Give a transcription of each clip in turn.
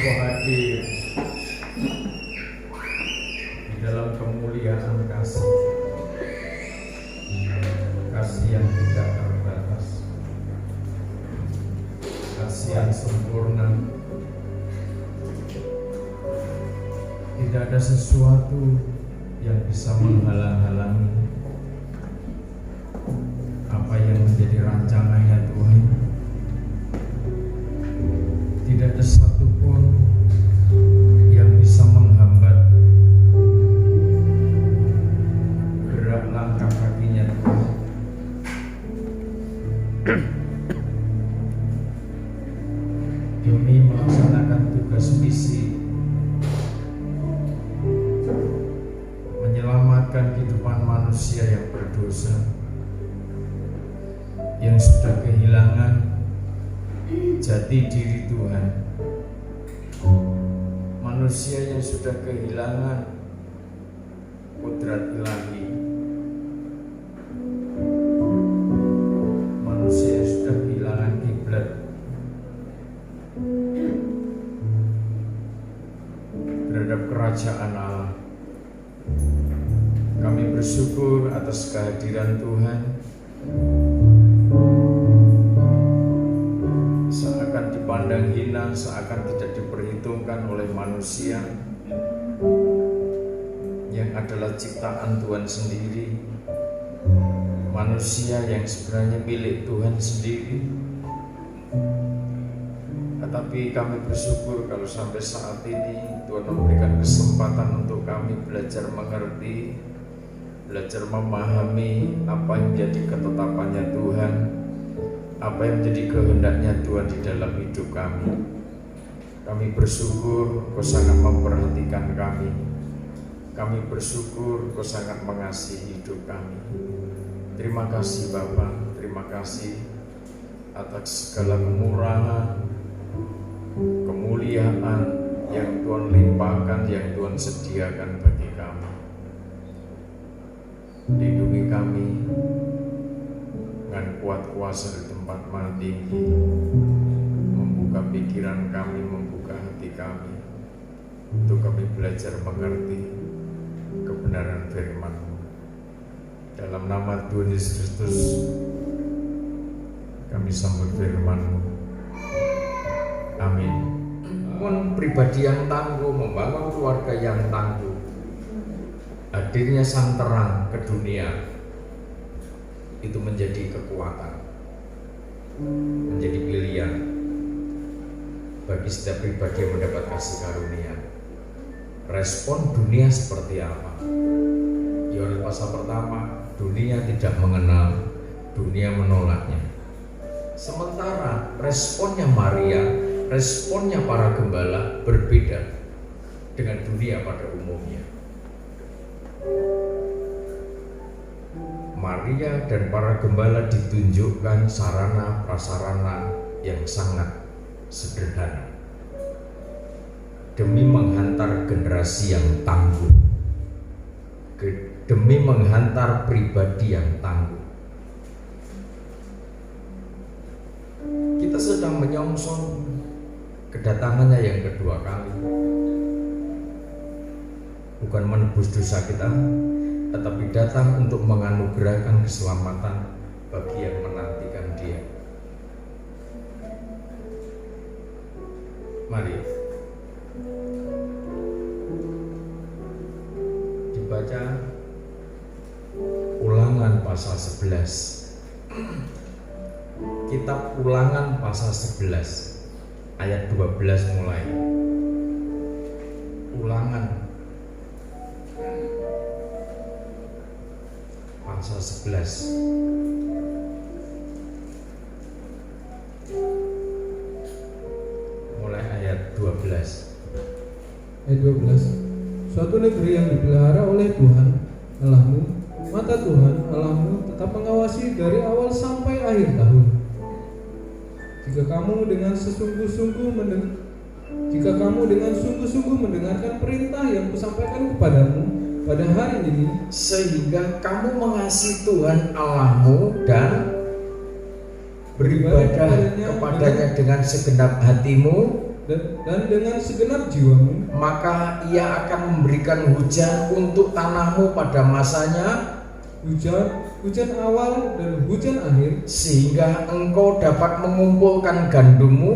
Engkau hadir di dalam kemuliaan kasih, kasih yang tidak terbatas, kasih yang sempurna. Tidak ada sesuatu yang bisa menghalang-halangi apa yang menjadi rancangannya Tuhan. Tidak ada satupun yang bisa menghambat gerak langkah kakinya Tuhan. Demi melaksanakan tugas misi menyelamatkan kehidupan manusia yang berdosa, yang sudah kehilangan jati diri Tuhan, manusia yang sudah kehilangan kodrat ilahi, manusia yang sudah kehilangan kiblat terhadap kerajaan Allah. Kami bersyukur atas kehadiran Tuhan. Seakan dipandang hina, seakan tidak diperhitungkan oleh manusia yang adalah ciptaan Tuhan sendiri, manusia yang sebenarnya milik Tuhan sendiri. Tetapi kami bersyukur kalau sampai saat ini Tuhan memberikan kesempatan untuk kami belajar mengerti, belajar memahami apa yang menjadi ketetapannya Tuhan, apa yang menjadi kehendaknya Tuhan di dalam hidup kami. Kami bersyukur Kau sangat memperhatikan kami. Kami bersyukur Kau sangat mengasihi hidup kami. Terima kasih Bapa, terima kasih atas segala kemurahan, kemuliaan yang Tuhan limpahkan, yang Tuhan sediakan bagi kami. Lindungi kami dengan kuat kuasa di tempat maha tinggi, membuka pikiran kami, membuka hati kami, untuk kami belajar mengerti kebenaran firman-Mu. Dalam nama Tuhan Yesus Kristus kami sambut firman-Mu. Amin. Pun pribadi yang tangguh, membangun keluarga yang tangguh, hadirnya sang terang ke dunia, itu menjadi kekuatan, menjadi pilihan bagi setiap pribadi yang mendapat kasih karunia. Respon dunia seperti apa? Yohanes pasal pertama, dunia tidak mengenal, dunia menolaknya. Sementara responnya Maria, responnya para gembala berbeda dengan dunia pada umumnya. Maria dan para gembala ditunjukkan sarana prasarana yang sangat sederhana demi menghantar generasi yang tangguh, demi menghantar pribadi yang tangguh. Kita sedang menyongsong kedatangannya yang kedua kali, bukan menebus dosa kita, tetapi datang untuk menganugerahkan keselamatan bagi yang menantikan Dia. Mari dibaca Ulangan pasal 11. Kitab Ulangan pasal 11 ayat 12 mulai. Ulangan pasal 11 mulai ayat 12. Ayat 12. Suatu negeri yang dipelihara oleh Tuhan Allahmu, mata Tuhan Allahmu tetap mengawasi dari awal sampai akhir tahun. Jika kamu dengan sungguh-sungguh mendengarkan perintah yang kusampaikan kepadamu pada hari ini, sehingga kamu mengasihi Tuhan Allahmu dan beribadah kepadanya dengan segenap hatimu dan dengan segenap jiwamu, maka Ia akan memberikan hujan untuk tanahmu pada masanya, hujan awal dan hujan akhir, sehingga engkau dapat mengumpulkan gandummu,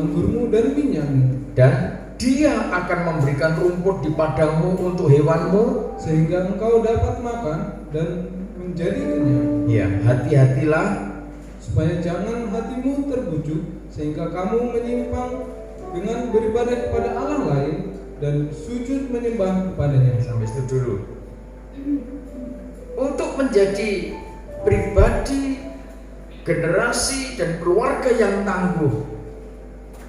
anggurmu dan minyakmu, dan Dia akan memberikan rumput di padangmu untuk hewanmu, sehingga engkau dapat makan dan menjadi kenyang. ya, hati-hatilah Supaya jangan hatimu terbujuk sehingga kamu menyimpang dengan beribadah kepada Allah lain dan sujud menyembah kepadanya. sampai situ dulu. Untuk menjadi pribadi, generasi dan keluarga yang tangguh,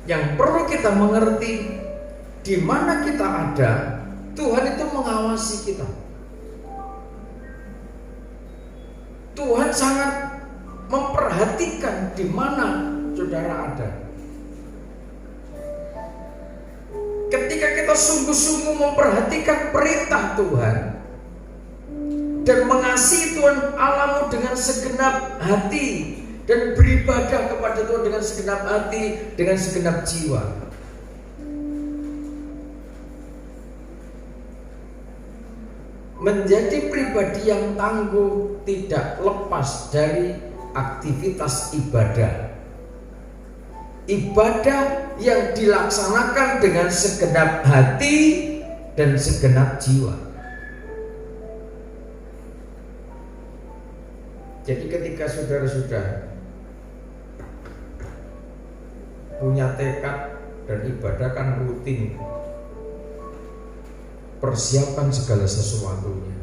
yang perlu kita mengerti di mana kita ada, Tuhan itu mengawasi kita. Tuhan sangat memperhatikan di mana saudara ada. Ketika kita sungguh-sungguh memperhatikan perintah Tuhan dan mengasihi Tuhan Allahmu dengan segenap hati dan beribadah kepada Tuhan dengan segenap hati, dengan segenap jiwa, menjadi pribadi yang tangguh tidak lepas dari aktivitas ibadah. Ibadah yang dilaksanakan dengan segenap hati dan segenap jiwa. Jadi ketika saudara-saudara punya tekad dan ibadah kan rutin, persiapan segala sesuatunya.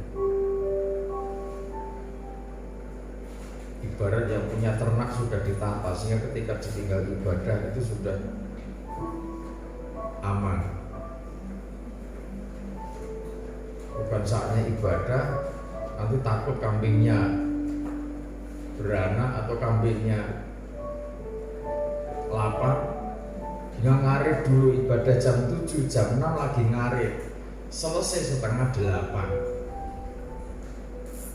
Ibarat yang punya ternak sudah ditata, sehingga ketika ditinggal ibadah itu sudah aman. Bukan saatnya ibadah, nanti takut kambingnya beranak atau kambingnya lapar, hingga ngarit dulu ibadah jam 7, jam 6 lagi ngarit, selesai setengah 8,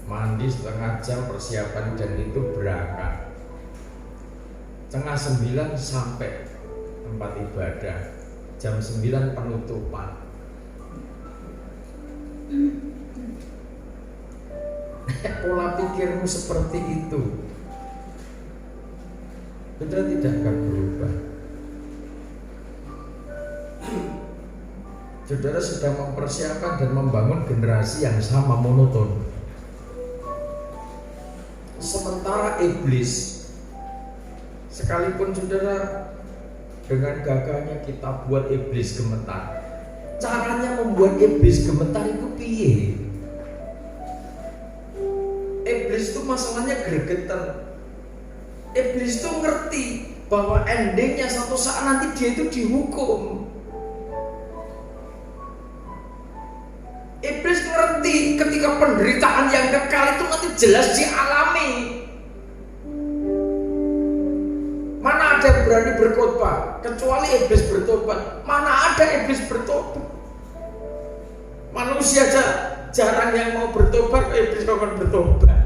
mandi setengah jam persiapan dan itu berangkat setengah 9 sampai tempat ibadah, jam 9 penutupan. Pola pikirmu seperti itu, saudara tidak akan berubah. Saudara sedang mempersiapkan dan membangun generasi yang sama monoton. Sementara iblis, sekalipun saudara dengan gagahnya kita buat iblis gemetar, caranya membuat iblis gemetar itu piye? Iblis itu masalahnya gregetan. Iblis itu ngerti bahwa endingnya satu saat nanti dia itu dihukum. Iblis ngerti ketika penderitaan yang kekal itu nanti jelas dialami. Mana ada yang berani berkhotbah kecuali iblis bertobat? Mana ada iblis bertobat? Manusia aja jarang yang mau bertobat, iblis akan bertobat.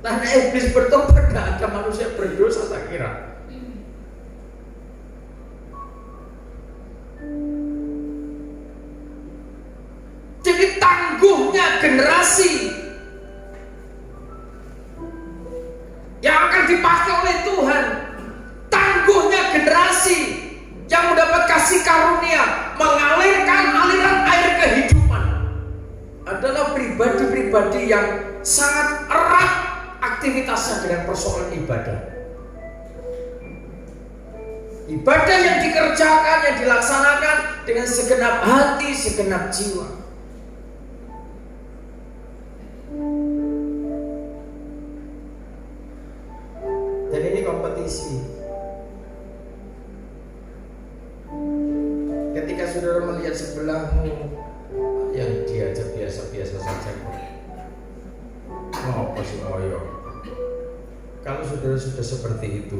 Nah, iblis bertobat, gak ada manusia berdosa saya kira. Jadi tangguhnya generasi yang akan dipakai oleh Tuhan, tangguhnya generasi yang mendapat kasih karunia mengalirkan aliran air kehidupan adalah pribadi-pribadi yang sangat erat aktivitasnya dengan persoalan ibadah. Ibadah yang dikerjakan, yang dilaksanakan dengan segenap hati, segenap jiwa. Dan ini kompetisi. Ketika saudara melihat sebelahmu yang diajak biasa-biasa saja, ngapa sih ngoyo? Kalau saudara sudah seperti itu,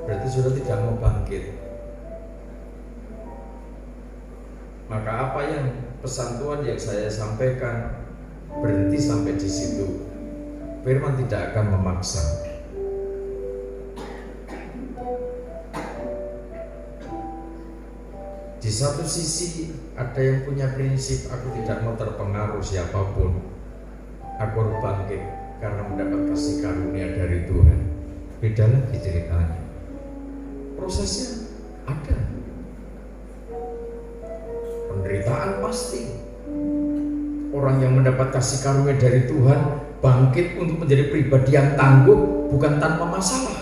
berarti saudara tidak mau bangkit. Maka apa yang pesan Tuhan yang saya sampaikan, berhenti sampai di situ. Firman tidak akan memaksa. Di satu sisi ada yang punya prinsip, aku tidak mau terpengaruh siapapun, aku harus bangkit karena mendapat kasih karunia dari Tuhan. Beda lagi ceritanya. Prosesnya ada. Penderitaan pasti. Orang yang mendapat kasih karunia dari Tuhan bangkit untuk menjadi pribadi yang tangguh, bukan tanpa masalah,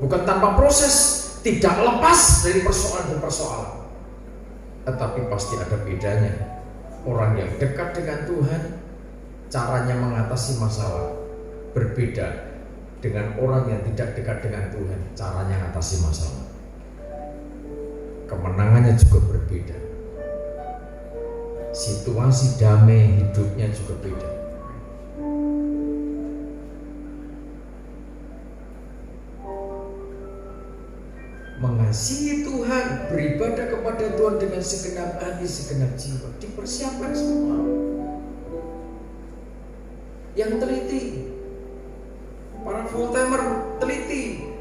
bukan tanpa proses, tidak lepas dari persoalan-persoalan. Tetapi pasti ada bedanya. Orang yang dekat dengan Tuhan, caranya mengatasi masalah berbeda dengan orang yang tidak dekat dengan Tuhan, caranya mengatasi masalah. Kemenangannya juga berbeda. Situasi damai hidupnya juga beda. Mengasihi Tuhan, beribadah kepada Tuhan dengan segenap hati, segenap jiwa, dipersiapkan semua. Yang teliti, para full timer teliti.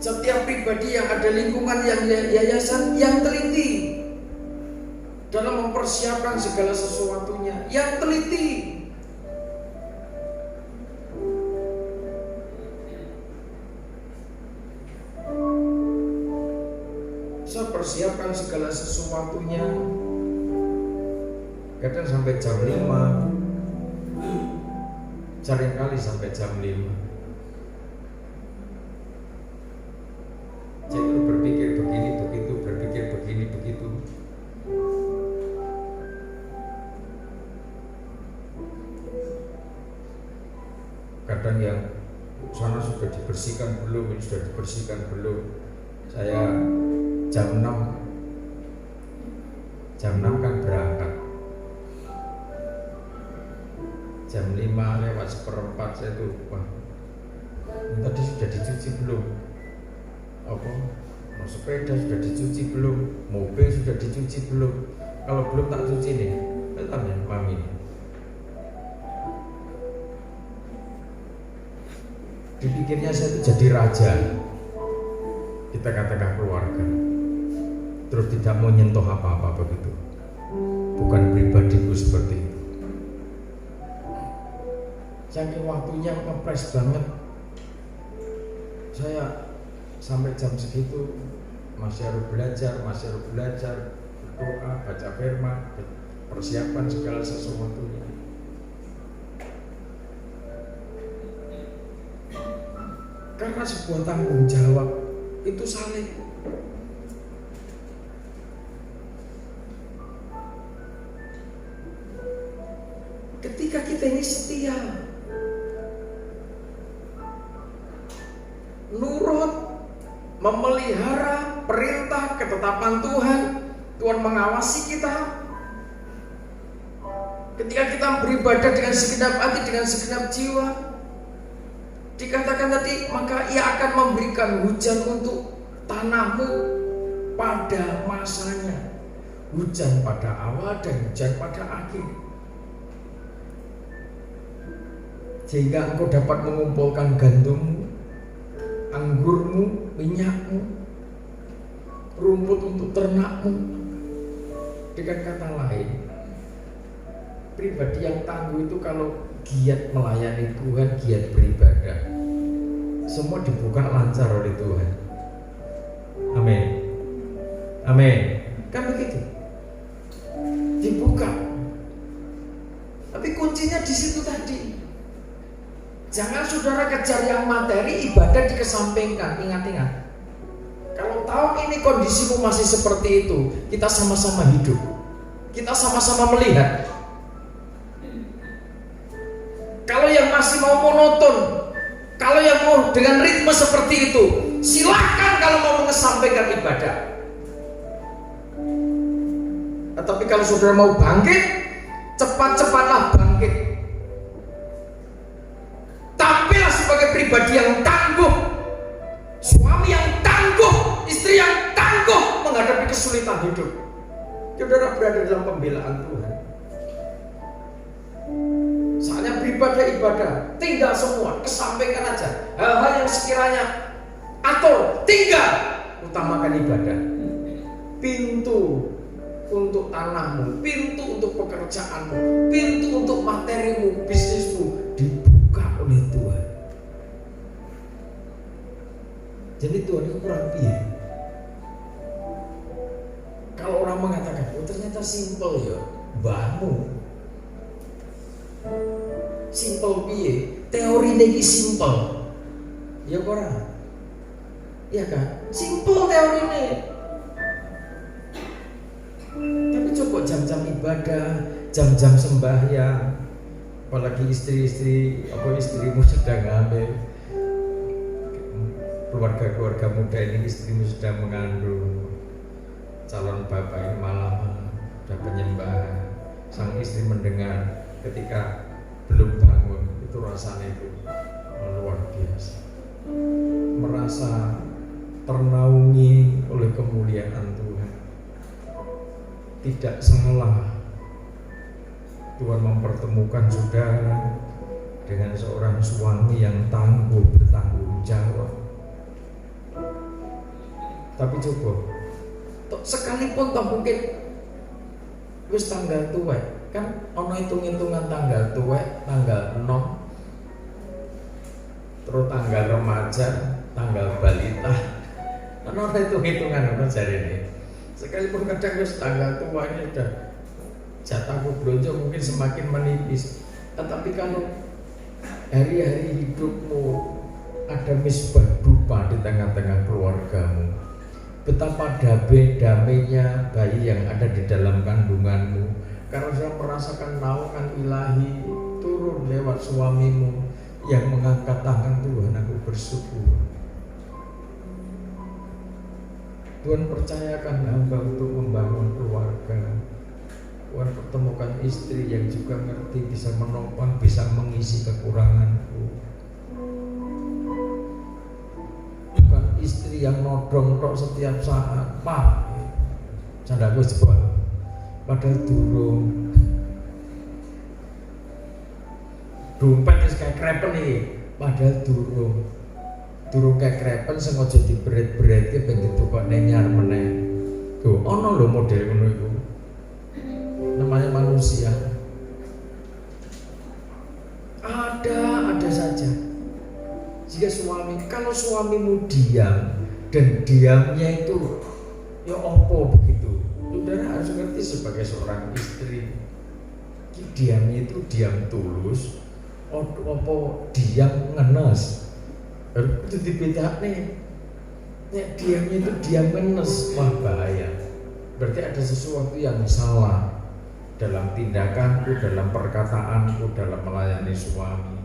Setiap pribadi yang ada lingkungan yang yayasan yang teliti dalam mempersiapkan segala sesuatunya, yang teliti. Saya persiapkan segala sesuatunya, kadang sampai jam 5, seringkali sampai jam 5. Saya itu berpikir begini begitu, berpikir begini begitu. Kadang yang sana sudah dibersihkan belum, ini sudah dibersihkan belum. Saya jam 6 kan berangkat, jam 5 lewat 1/4 saya tuh, wah, ini tadi sudah dicuci belum? Apa? Sepeda sudah dicuci belum? Mobil sudah dicuci belum? Kalau belum tak cuci nih, betul ya mami. Dipikirnya saya itu jadi raja, kita katakan keluarga, terus tidak mau nyentuh apa-apa begitu. Bukan pribadiku seperti itu. Saking waktunya ngepres banget, saya sampai jam segitu masih harus belajar, berdoa, baca firman, persiapan segala sesuatunya. Karena sebuah tanggung jawab itu saling. Ketika kita ini setia, nurut, memelihara perintah ketetapan Tuhan, Tuhan mengawasi kita. Ketika kita beribadah dengan segenap hati, dengan segenap jiwa, dikatakan tadi, maka Ia akan memberikan hujan untuk tanahmu pada masanya. Hujan pada awal dan hujan pada akhir. Sehingga engkau dapat mengumpulkan gandummu, anggurmu, minyakmu, rumput untuk ternakmu. Dengan kata lain, pribadi yang tangguh itu kalau giat melayani Tuhan, giat beribadah, semua dibuka lancar oleh Tuhan. Amin. Amin. Kan begitu? Dibuka. Tapi kuncinya di situ tadi. Jangan saudara kejar yang materi, ibadah dikesampingkan. Ingat-ingat. Kalau tahu ini kondisimu masih seperti itu, kita sama-sama hidup. Kita sama-sama melihat. Kalau yang masih mau monoton, kalau yang mau dengan ritme seperti itu, silakan kalau mau mengesampingkan ibadah. Tetapi kalau saudara mau bangkit, cepat-cepatlah bangkit. Tampillah sebagai pribadi yang tangguh, suami yang tangguh, istri yang tangguh menghadapi kesulitan hidup. Saudara berada dalam pembelaan Tuhan. Saatnya beribadah, tinggal semua, kesampingkan aja hal-hal yang sekiranya atur, tinggal, utamakan ibadah. Pintu untuk tanahmu, pintu untuk pekerjaanmu, pintu untuk materimu, bisnismu dibuka oleh Tuhan. Jadi Tuhan itu kurang piye. Kalau orang mengatakan, oh ternyata simple ya, mbahmu. Simple piye? Teori ini simple. Ya orang. Ya kan? Simple teori ini. Tapi coba jam-jam ibadah, jam-jam sembahyang, apalagi istrimu sedang hamil, keluarga muda ini istrimu sedang mengandung, calon bapak ini malam sudah penyembahan, sang istri mendengar ketika belum bangun, itu rasanya itu luar biasa, merasa ternaungi oleh kemuliaan Tuhan. Tidak salah Tuhan mempertemukan saudara dengan seorang suami yang tangguh, bertanggung jawab. Tapi coba, sekalipun tak mungkin wis tanggal tua, kan ono hitung-hitungan tanggal tua, tanggal 6, terus tanggal remaja, tanggal balita, ono hitung-hitungan ono jari ini. Sekalipun kadang wis tanggal tua ini sudah jatahku belanja mungkin semakin menipis. Tetapi kalau hari-hari hidupmu ada misbah dupa di tengah-tengah keluargamu, betapa damainya bayi yang ada di dalam kandunganmu, karena sudah merasakan naungan ilahi turun lewat suamimu yang mengangkat tangan, Tuhan aku bersyukur. Tuhan percayakan hamba untuk membangun keluarga. Tuhan pertemukan istri yang juga ngerti, bisa menopang, bisa mengisi kekuranganku. Bukan istri yang nodong tok setiap saat, Pak. Candaku jebol. Padahal durung. Dompet wis kayak krepen iki, padahal durung kayak krepen sengaja diberet-bereti ben ditukok nenyar meneh. Tuh, ono lho model ngono iku. Namanya manusia. Ada saja. Jika kalau suamimu diam dan diamnya itu ya opo begitu. Saudara harus ngerti sebagai seorang istri. Diamnya itu diam tulus, opo diam ngenes. Itu dibedakan nih. Diamnya itu diam ngenes, wah bahaya. Berarti ada sesuatu yang salah dalam tindakanku, dalam perkataanku, dalam melayani suami.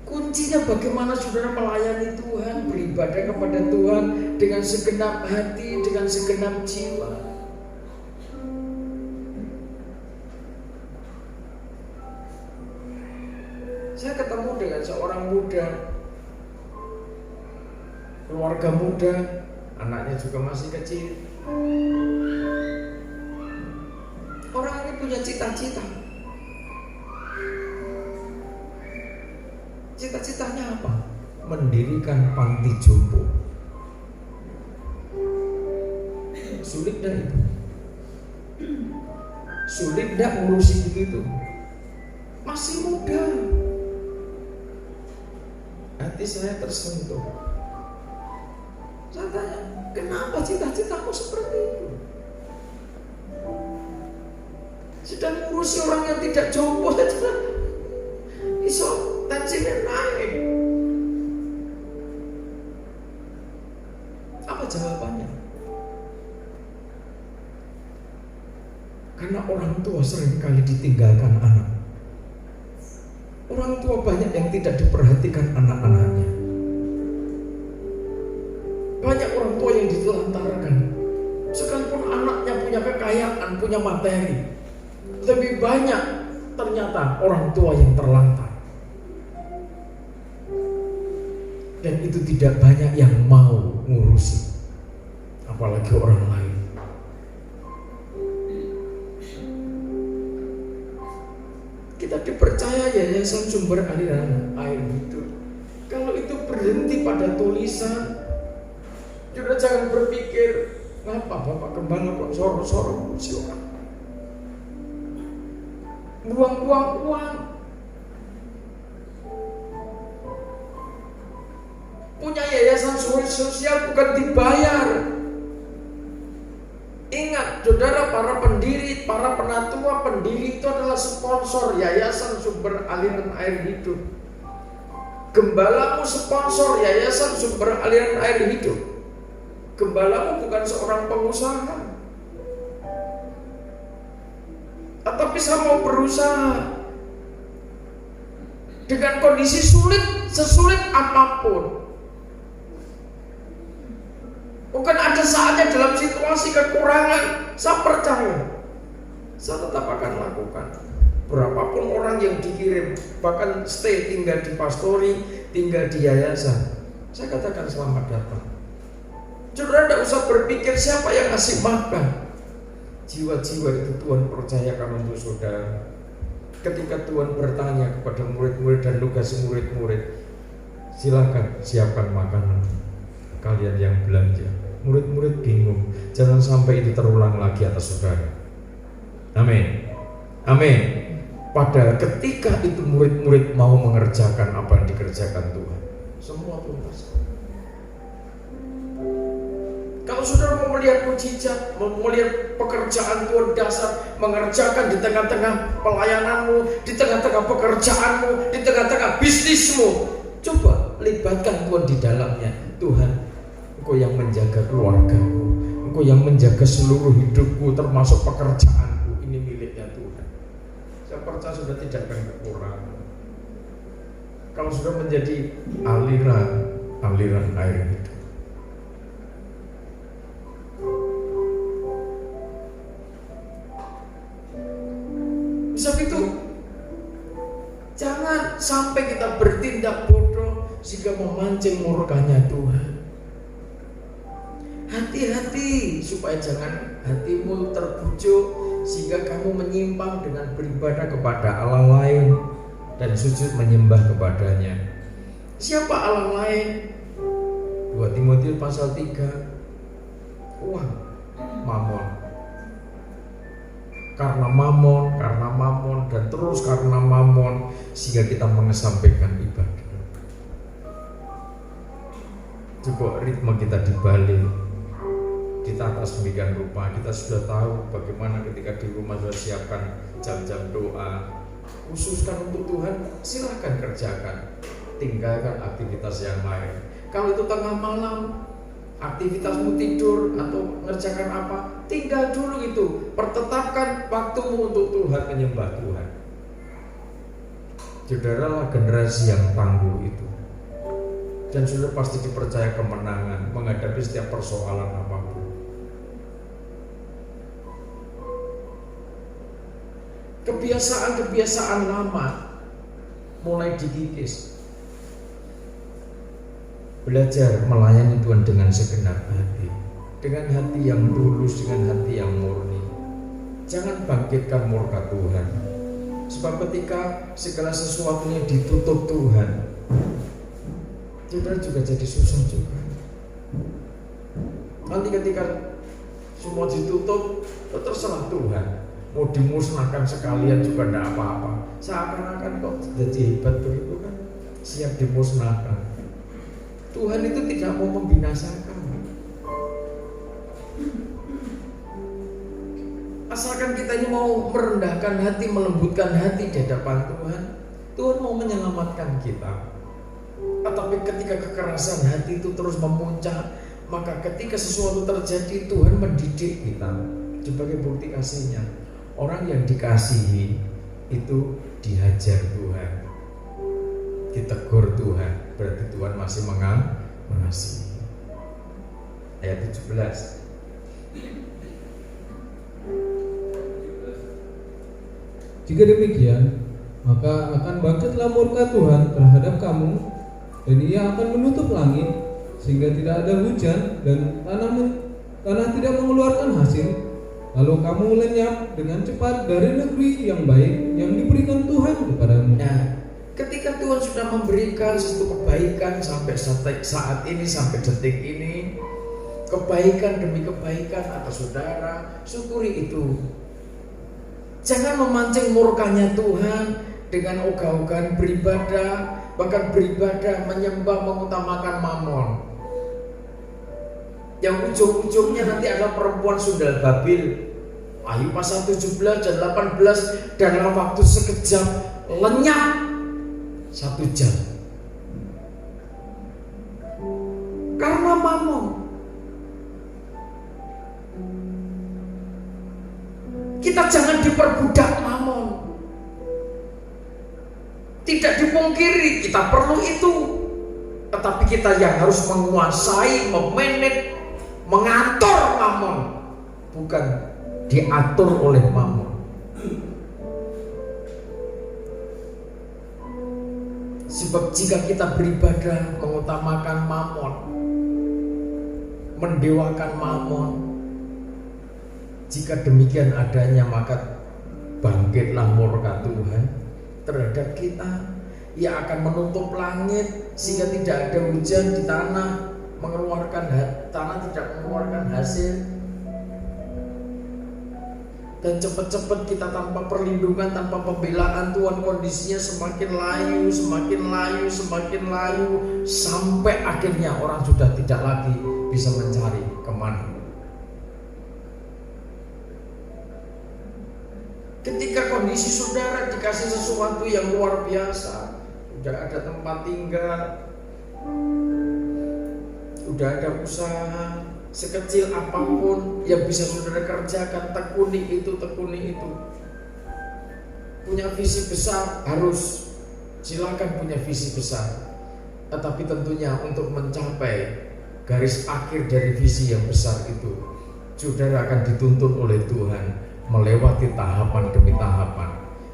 Kuncinya bagaimana saudara melayani Tuhan, beribadah kepada Tuhan dengan segenap hati, dengan segenap jiwa. Saya ketemu dengan seorang muda, keluarga muda, anaknya juga masih kecil. Orang ini punya cita-cita. Cita-citanya apa? Mendirikan panti jompo. Sulit dah itu. Sulit dah ngurusin begitu. Masih muda. Hati saya tersentuh. Saya tanya, kenapa cita-citamu seperti itu? Sedang ngurusi orang yang tidak jompo saja, iso tensinya naik. Apa jawabannya? Karena orang tua seringkali ditinggalkan anak. Orang tua banyak yang tidak diperhatikan anak-anaknya. Banyak orang tua yang ditelantarkan. Sekalipun anaknya punya kekayaan, punya materi, lebih banyak ternyata orang tua yang terlantar. Dan itu tidak banyak yang mau ngurusi, apalagi orang lain. Kita dipercayai yayasan sumber aliran air hidup. Kalau itu berhenti pada tulisan, juga jangan berpikir, ngapa Bapak Gembala kok sorong-sorong si orang, buang-buang uang. Punya yayasan sosial bukan dibayar. Ingat, saudara, para pendiri, para penatua pendiri itu adalah sponsor yayasan sumber aliran air hidup. Gembalamu sponsor yayasan sumber aliran air hidup. Gembalamu bukan seorang pengusaha. Tapi saya mau berusaha dengan kondisi sulit, sesulit apapun. Bukan ada saatnya dalam situasi kekurangan, saya percaya saya tetap akan lakukan. Berapapun orang yang dikirim, bahkan stay tinggal di pastori, tinggal di yayasan, saya katakan selamat datang. Saudara tidak usah berpikir siapa yang ngasih makan. Jiwa-jiwa itu Tuhan percayakan untuk saudara. Ketika Tuhan bertanya kepada murid-murid dan tugas murid-murid, silakan siapkan makanan, kalian yang belanja. Murid-murid bingung, jangan sampai itu terulang lagi atas saudara. Amin. Amin. Padahal ketika itu murid-murid mau mengerjakan apa yang dikerjakan Tuhan, semua tuntas. Kalau saudara mau melihat mujizat, mau melihat pekerjaan Tuhan dasar, mengerjakan di tengah-tengah pelayananmu, di tengah-tengah pekerjaanmu, di tengah-tengah bisnismu, coba libatkan Tuhan di dalamnya. Tuhan, Engkau yang menjaga keluargaku, Engkau yang menjaga seluruh hidupku, termasuk pekerjaanku. Ini miliknya Tuhan. Saya percaya sudah tidak akan kekurangan. Kalau sudah menjadi aliran air hidup. Sebab itu jangan sampai kita bertindak bodoh sehingga memancing murkanya Tuhan. Hati-hati supaya jangan hatimu terbujuk sehingga kamu menyimpang dengan beribadah kepada Allah lain dan sujud menyembah kepadanya. Siapa Allah lain? 2 Timotius pasal 3. Uang, mamon. Karena mamon dan terus karena mamon sehingga kita mengesampingkan ibadah. Coba ritme kita dibalik, ditata sedemikian rupa. Kita sudah tahu bagaimana ketika di rumah sudah siapkan jam-jam doa, khususkan untuk Tuhan, silahkan kerjakan. Tinggalkan aktivitas yang lain. Kalau itu tengah malam, aktivitasmu tidur atau mengerjakan apa, tinggal dulu itu. Pertetapkan waktumu untuk Tuhan, menyembah Tuhan. Saudaralah generasi yang tangguh itu, dan sudah pasti dipercaya kemenangan menghadapi setiap persoalan apapun. Kebiasaan-kebiasaan lama mulai dikikis. Belajar melayani Tuhan dengan segenap hati, dengan hati yang tulus, dengan hati yang murni. Jangan bangkitkan murka Tuhan. Sebab ketika segala sesuatunya ditutup Tuhan, saudara juga jadi susah juga. Nanti ketika semua ditutup, terserah Tuhan. Mau dimusnahkan sekalian juga tidak apa-apa. Seakan-akan kok jadi hebat begitu kan, siap dimusnahkan. Tuhan itu tidak mau membinasakan. Asalkan kita ini mau merendahkan hati, melembutkan hati di hadapan Tuhan, Tuhan mau menyelamatkan kita. Tetapi ketika kekerasan hati itu terus memuncak, maka ketika sesuatu terjadi, Tuhan mendidik kita. Sebagai bukti kasihnya, orang yang dikasihi itu dihajar Tuhan, ditegur Tuhan, berarti Tuhan masih mengasihi. Ayat 17. Jika demikian, maka akan bangkitlah murka Tuhan terhadap kamu, dan Ia akan menutup langit sehingga tidak ada hujan dan tanah tidak mengeluarkan hasil, lalu kamu lenyap dengan cepat dari negeri yang baik yang diberikan Tuhan kepadamu. Nah, ketika Tuhan sudah memberikan sesuatu kebaikan sampai saat ini, sampai detik ini, kebaikan demi kebaikan atas saudara, syukuri itu. Jangan memancing murkanya Tuhan dengan ogah-ogahan beribadah, bahkan beribadah menyembah mengutamakan mamon. Yang ujung-ujungnya nanti adalah perempuan sundal Babil. Wahyu pasal 17 dan 18, dalam waktu sekejap lenyap 1 jam karena mamon. Kita jangan diperbudak mamon. Tidak dipungkiri kita perlu itu, tetapi kita yang harus menguasai, memanage, mengatur mamon, bukan diatur oleh mamon. Sebab jika kita beribadah mengutamakan mamon, mendewakan mamon, jika demikian adanya, maka bangkitlah murka Tuhan terhadap kita. Ia akan menutup langit sehingga tidak ada hujan di tanah, tanah tidak mengeluarkan hasil. Dan cepat-cepat kita tanpa perlindungan, tanpa pembelaan Tuhan, kondisinya semakin layu, sampai akhirnya orang sudah tidak lagi bisa mencari kemana. Ketika kondisi saudara dikasih sesuatu yang luar biasa, udah ada tempat tinggal, udah ada usaha, sekecil apapun yang bisa saudara kerjakan, tekuni itu. Punya visi besar, harus silakan punya visi besar. Tetapi tentunya untuk mencapai garis akhir dari visi yang besar itu, saudara akan dituntun oleh Tuhan melewati tahapan demi tahapan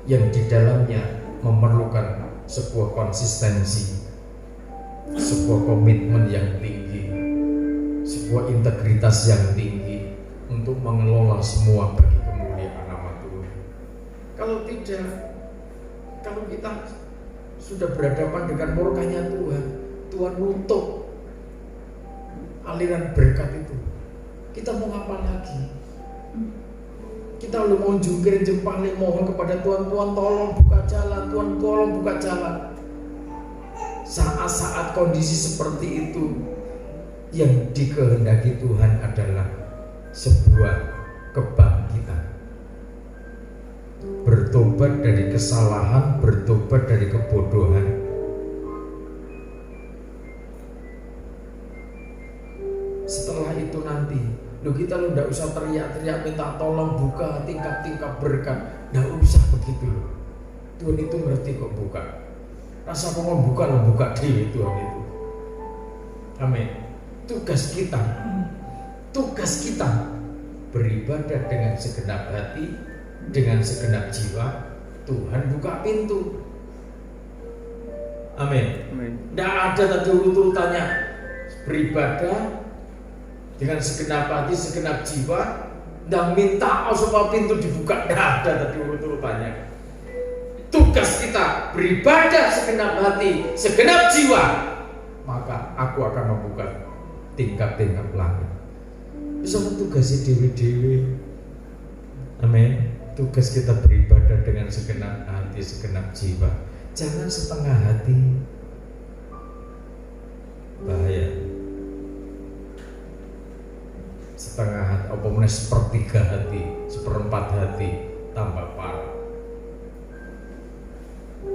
yang di dalamnya memerlukan sebuah konsistensi, sebuah komitmen yang tinggi, sebuah integritas yang tinggi untuk mengelola semua bagi kemuliaan nama Tuhan. Kalau tidak, kalau kita sudah berhadapan dengan murkanya Tuhan, Tuhan nutup aliran berkat itu, kita mau apa lagi? Kita lu mau jungkirin jempolnya, mohon kepada Tuhan, Tuhan tolong buka jalan, Tuhan tolong buka jalan. Saat-saat kondisi seperti itu, yang dikehendaki Tuhan adalah sebuah kebangkitan. Bertobat dari kesalahan, bertobat dari kebodohan. Setelah itu nanti, kita tidak usah teriak-teriak minta tolong buka tingkap-tingkap berkat. Tidak usah begitu. Tuhan itu ngerti kok buka. Rasa kok mau buka, lo buka diri Tuhan itu. Amin. Tugas kita beribadah dengan segenap hati, dengan segenap jiwa. Tuhan buka pintu. Amin. Tidak ada tadi urut-urutannya beribadah dengan segenap hati, segenap jiwa, dan minta supaya pintu dibuka. Tidak ada tadi urut-urutannya. Tugas kita beribadah segenap hati, segenap jiwa, maka aku akan membuka tingkap-tingkap langit. Bisa tugasnya dewi-dewi. Amin. Tugas kita beribadah dengan segenap hati, segenap jiwa. Jangan setengah hati. Bahaya. Setengah hati, apa sepertiga hati, seperempat hati, tambah parah.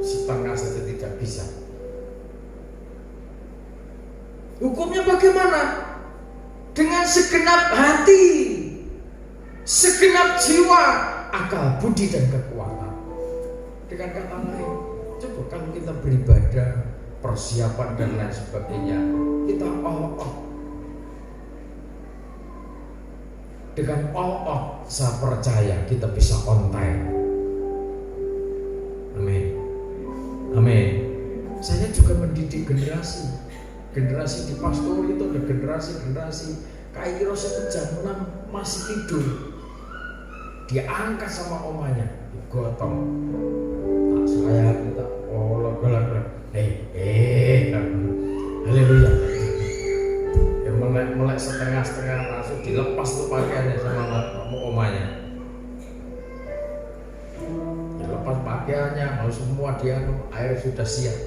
Setengah saja tidak bisa. Hukumnya bagaimana? Dengan segenap hati, segenap jiwa, akal, budi, dan kekuatan. Dengan kata lain, coba kalau kita beribadah, persiapan dan lain sebagainya, kita dengan saya percaya kita bisa on time. Amin. Amin. Saya juga mendidik generasi di pastor itu ada generasi Kairo jam 6 masih tidur. dia angkat sama omanya, digotong. Tak sayang, tak olok-olok. Haleluya. Ya melek setengah-setengah langsung dilepas tuh pakaiannya sama omanya. Dilepas pakaiannya, mau semua dia air sudah siap.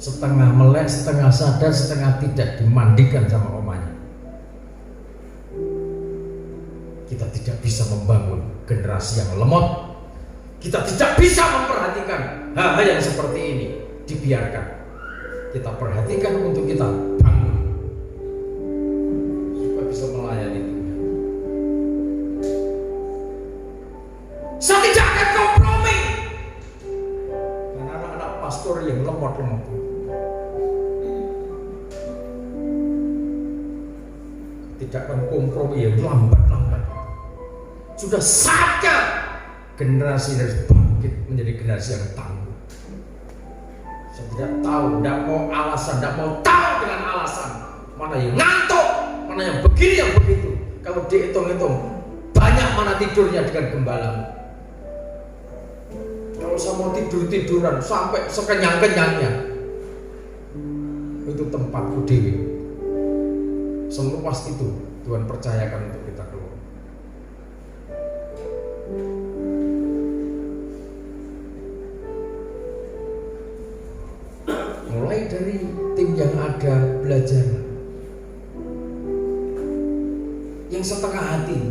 Setengah melek, setengah sadar, setengah tidak, dimandikan sama omanya. Kita tidak bisa membangun generasi yang lemot. Kita tidak bisa memperhatikan hal-hal yang seperti ini. Dibiarkan. Kita perhatikan untuk kita bangun supaya bisa melayani Tuhan. Saya tidak akan kompromi dengan anak-anak pastor yang lemot-lemot. Tidak akan kompromi yang lambat-lambat. Sudah saatnya generasi harus bangkit menjadi generasi yang tangguh. Saya tidak tahu, tidak mau alasan, tidak mau tahu dengan alasan mana yang ngantuk, mana yang begini, yang begitu. Kalau dihitung-hitung, banyak mana tidurnya dengan gembala. Kalau saya mau tidur-tiduran sampai sekenyang-kenyangnya, itu tempatku dewi. Seluas itu Tuhan percayakan untuk kita keluar. Mulai dari tim yang ada, belajar yang setengah hati.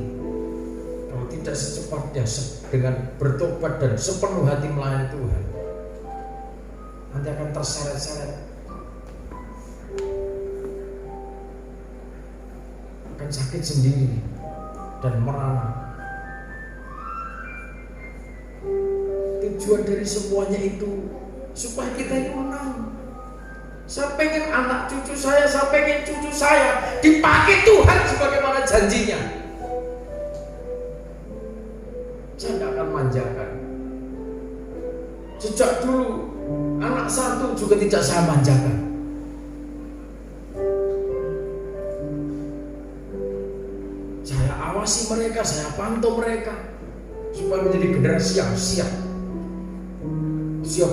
Kalau tidak secepatnya dengan bertobat dan sepenuh hati melayani Tuhan, nanti akan terseret-seret, akan sakit sendiri dan merana. Tujuan dari semuanya itu supaya kita ini menang. Saya pengen anak cucu saya pengen cucu saya dipakai Tuhan sebagaimana janjinya. Saya tidak akan manjakan. Sejak dulu anak satu juga tidak saya manjakan. Saya awasi mereka, saya pantau mereka supaya menjadi generasi yang siap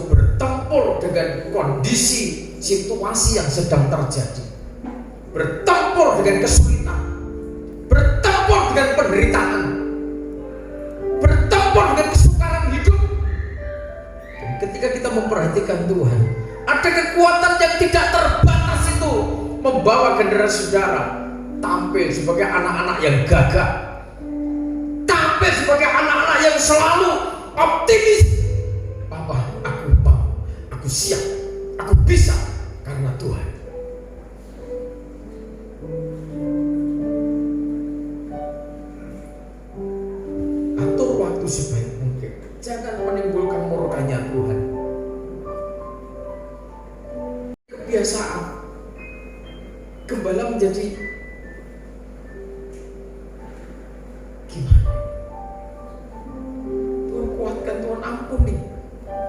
bertempur dengan kondisi situasi yang sedang terjadi, bertempur dengan kesulitan, bertempur dengan penderitaan, bertempur dengan kesukaran hidup. Dan ketika kita memperhatikan Tuhan, ada kekuatan yang tidak terbatas itu membawa generasi saudara tampil sebagai anak-anak yang gagah, tampil sebagai anak-anak yang selalu optimis. Papa, aku mau, aku siap, aku bisa karena Tuhan. Atur waktu sebaik mungkin. Jangan menimbulkan murkanya Tuhan. Kebiasaan gembala menjadi gimana? Tuhan kuatkan, Tuhan ampuni.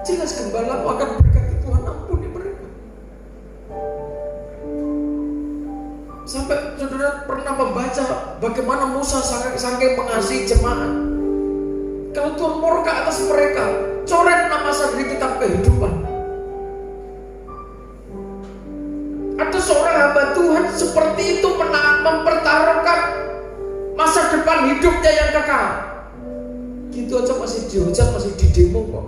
Jelas gembala akan berkati, Tuhan ampuni mereka. Sampai saudara pernah membaca bagaimana Musa saking mengasihi jemaat. Kalau Tuhan murka atas mereka, coret nama saya di kitab kehidupan. Ada seorang hamba Tuhan seperti itu mempertaruhkan masa depan hidupnya yang kekal. Gitu aja masih dihujat, masih didemo kok.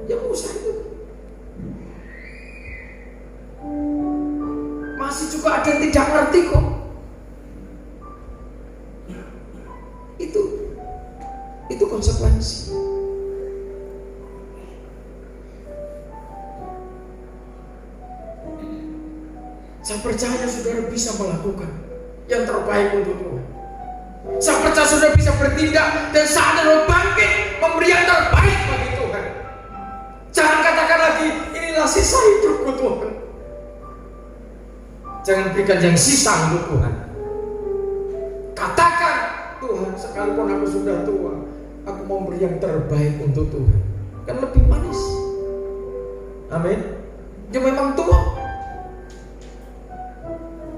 Ya Musa itu masih juga ada yang tidak ngerti kok. Itu konsekuensi. Saya percaya saudara bisa melakukan yang terbaik untuk Tuhan. Saya percaya saudara bisa bertindak dan saudara bangkit memberi yang terbaik bagi Tuhan. Jangan katakan lagi, inilah sisa hidupku Tuhan. Jangan berikan yang sisa untuk Tuhan. Katakan, Tuhan, sekalipun aku sudah tua, aku mau beri yang terbaik untuk Tuhan. Kan lebih manis. Amin. Dia memang tua.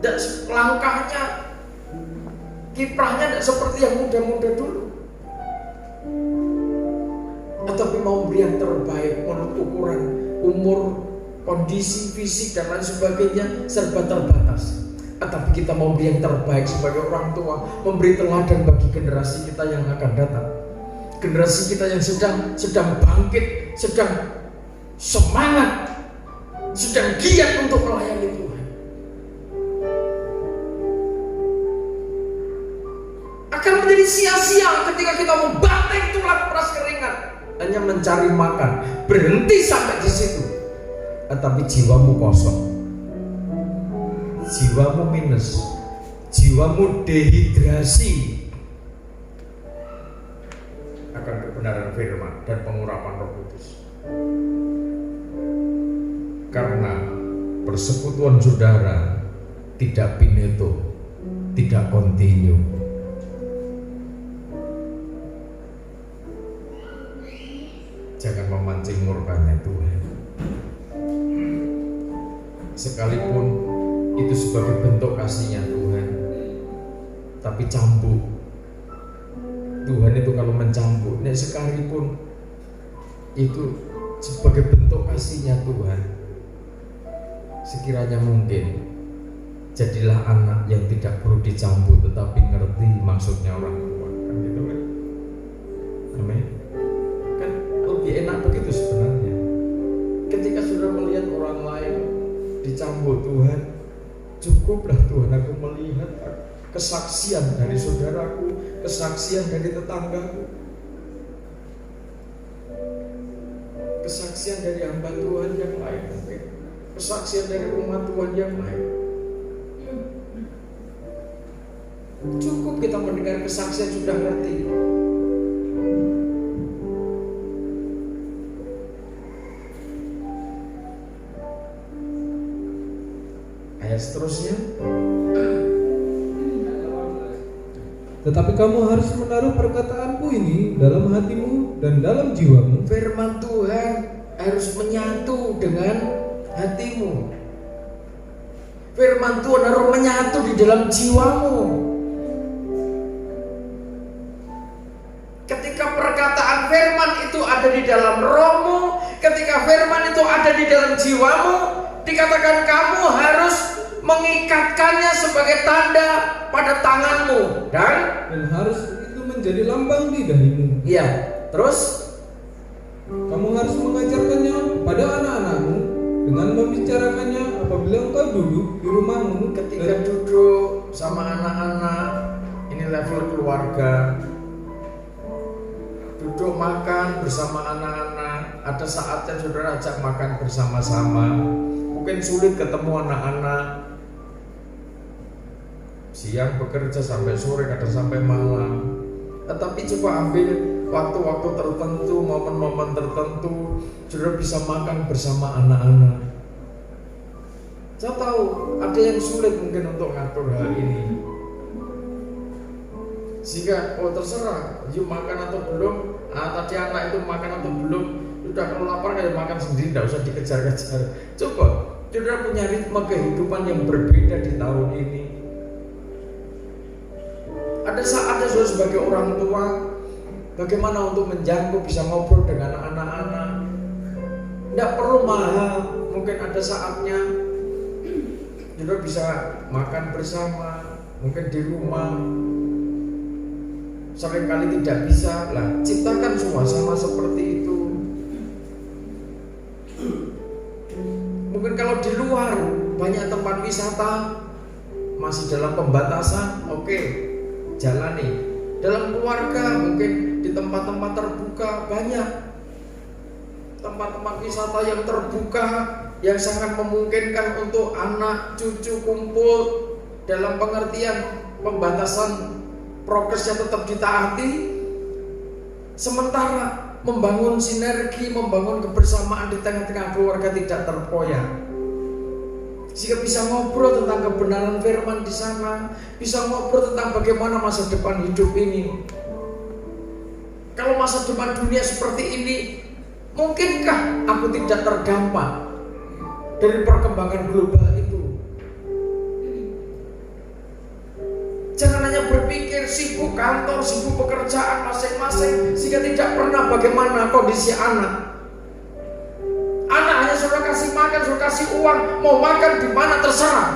Dan langkahnya, kiprahnya tidak seperti yang muda-muda dulu. tetapi mau beri yang terbaik menurut ukuran umur, kondisi fisik dan lain sebagainya serba terbatas. Tetapi kita mau beri yang terbaik sebagai orang tua, memberi teladan bagi generasi kita yang akan datang. Generasi kita yang sedang bangkit, sedang semangat, sedang giat untuk melayani Tuhan. Akan menjadi sia-sia ketika kita membanting tulang peras keringat hanya mencari makan, berhenti sampai di situ, tetapi jiwamu kosong, jiwamu minus, jiwamu dehidrasi akan kebenaran firman dan pengurapan Roh Kudus. Karena persekutuan saudara tidak pineto, tidak kontinu. Jangan memancing murkanya Tuhan. Sekalipun itu sebagai bentuk kasihnya Tuhan, tapi cambuk. Tuhan itu kalau mencambuk, sekalipun itu sebagai bentuk kasihnya Tuhan, sekiranya mungkin jadilah anak yang tidak perlu dicambuk tetapi ngerti maksudnya orang tua, kan gitu kan? Amin. Kan lebih enak begitu sebenarnya. Ketika sudah melihat orang lain dicambuk Tuhan, cukuplah Tuhan aku melihat kesaksian dari saudaraku, kesaksian dari tetanggaku, kesaksian dari hamba Tuhan yang lain, mungkin kesaksian dari umat Tuhan yang lain. Cukup kita mendengar kesaksian sudah ngerti. Ayat seterusnya. Tetapi kamu harus menaruh perkataanku ini dalam hatimu dan dalam jiwamu. Firman Tuhan harus menyatu dengan hatimu. Firman Tuhan harus menyatu di dalam jiwamu. Ketika perkataan firman itu ada di dalam rohmu, ketika firman itu ada di dalam jiwamu, dikatakan kamu harus mengikatkannya sebagai tanda pada tanganmu dan harus itu menjadi lambang di dahimu. Iya, terus kamu harus mengajarkannya pada anak-anakmu dengan membicarakannya apabila engkau duduk di rumahmu. Ketika duduk sama anak-anak, ini level keluarga, duduk makan bersama anak-anak. Ada saatnya saudara ajak makan bersama-sama. Mungkin sulit ketemu anak-anak, siang bekerja sampai sore, kadang sampai malam. Tetapi coba ambil waktu-waktu tertentu, momen-momen tertentu, saudara bisa makan bersama anak-anak. Saya tahu ada yang sulit mungkin untuk ngatur hal ini, sehingga terserah, yuk makan atau belum. Tadi anak itu makan atau belum, sudah kalau lapar kayak makan sendiri, tidak usah dikejar-kejar. Coba saudara punya ritme kehidupan yang berbeda di tahun ini. Ada saatnya saudara sebagai orang tua, bagaimana untuk menjangkau, bisa ngobrol dengan anak-anak. Tidak perlu mahal, mungkin ada saatnya saudara bisa makan bersama, mungkin di rumah. Seringkali tidak bisa, lah ciptakan suasana seperti itu. Mungkin kalau di luar banyak tempat wisata masih dalam pembatasan, oke, jalani. Dalam keluarga mungkin di tempat-tempat terbuka banyak tempat-tempat wisata yang terbuka yang sangat memungkinkan untuk anak cucu kumpul dalam pengertian pembatasan prokesnya tetap ditaati, sementara membangun sinergi, membangun kebersamaan di tengah-tengah keluarga tidak terkoyak. Sehingga bisa ngobrol tentang kebenaran firman di sana, bisa ngobrol tentang bagaimana masa depan hidup ini. Kalau masa depan dunia seperti ini, mungkinkah aku tidak terdampak dari perkembangan global itu? Jangan hanya berpikir, sibuk kantor, sibuk pekerjaan masing-masing, sehingga tidak pernah bagaimana kondisi anak. Anak hanya sudah kasih makan, sudah kasih uang, mau makan di mana terserah.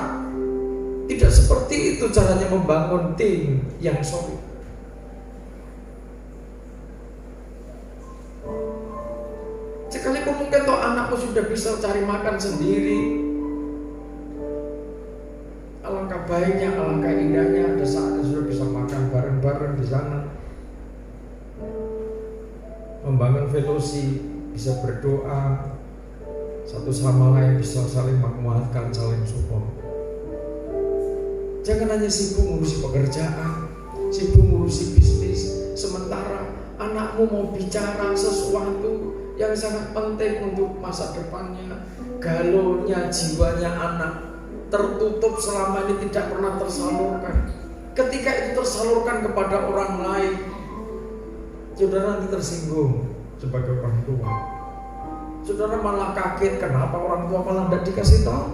Tidak seperti itu caranya membangun tim yang solid. Sekalipun mungkin toh anakmu sudah bisa cari makan sendiri, alangkah baiknya, alangkah indahnya ada saatnya sudah bisa makan bareng-bareng di sana, membangun fellowship, bisa berdoa satu sama lain, bisa saling menguatkan, saling support. Jangan hanya sibuk ngurusi pekerjaan, sibuk ngurusi bisnis, sementara anakmu mau bicara sesuatu yang sangat penting untuk masa depannya. Galonya, jiwanya anak tertutup selama ini, tidak pernah tersalurkan. Ketika itu tersalurkan kepada orang lain, saudara nanti tersinggung sebagai orang tua. Saudara malah kaget, kenapa orang tua malah tidak dikasih tahu,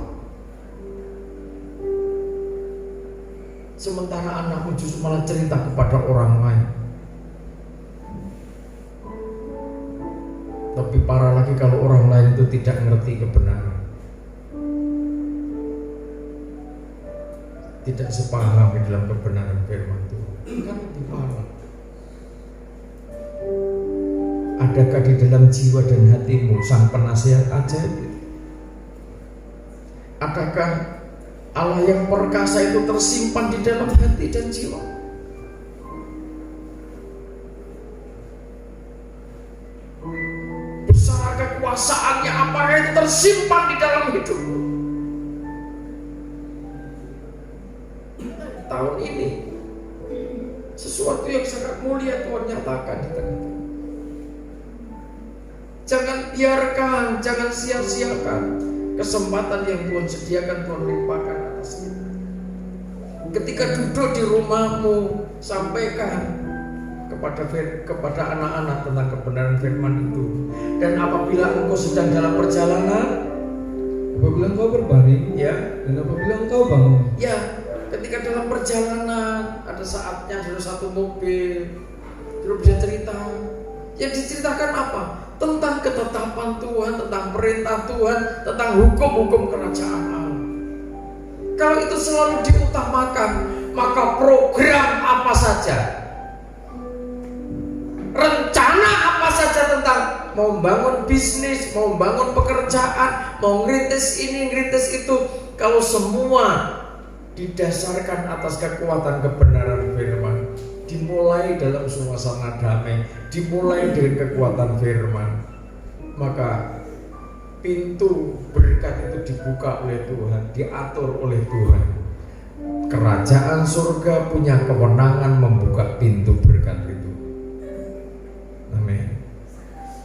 sementara anakmu justru malah cerita kepada orang lain. Tapi parah lagi kalau orang lain itu tidak mengerti kebenaran, tidak sepaham di dalam kebenaran firman Tuhan, kan lebih parah. Adakah di dalam jiwa dan hatimu sang penasihat ajaib? Adakah Allah yang perkasa itu tersimpan di dalam hati dan jiwa? Besar kekuasaannya, apakah itu tersimpan di dalam hidupmu? Tahun ini sesuatu yang sangat mulia Tuhan nyatakan di tengah-tengah. Jangan biarkan, jangan sia-siakan kesempatan yang Tuhan sediakan, Tuhan limpahkan atas kita. Ketika duduk di rumahmu, sampaikan kepada anak-anak tentang kebenaran firman itu. Dan apabila engkau sedang dalam perjalanan, Apabila engkau berbaring, ya, dan apabila engkau bangun, ya, ketika dalam perjalanan ada saatnya ada satu mobil, terus bisa cerita. Yang diceritakan apa? Tentang ketetapan Tuhan, tentang perintah Tuhan, tentang hukum-hukum kerajaan Allah. Kalau itu selalu diutamakan, maka program apa saja, rencana apa saja tentang mau membangun bisnis, mau membangun pekerjaan, mau ngerintis ini, ngerintis itu, kalau semua didasarkan atas kekuatan kebenaran firman, dimulai dalam suasana damai, dimulai dengan kekuatan firman, maka pintu berkat itu dibuka oleh Tuhan, diatur oleh Tuhan. Kerajaan surga punya kewenangan membuka pintu berkat itu. Amin.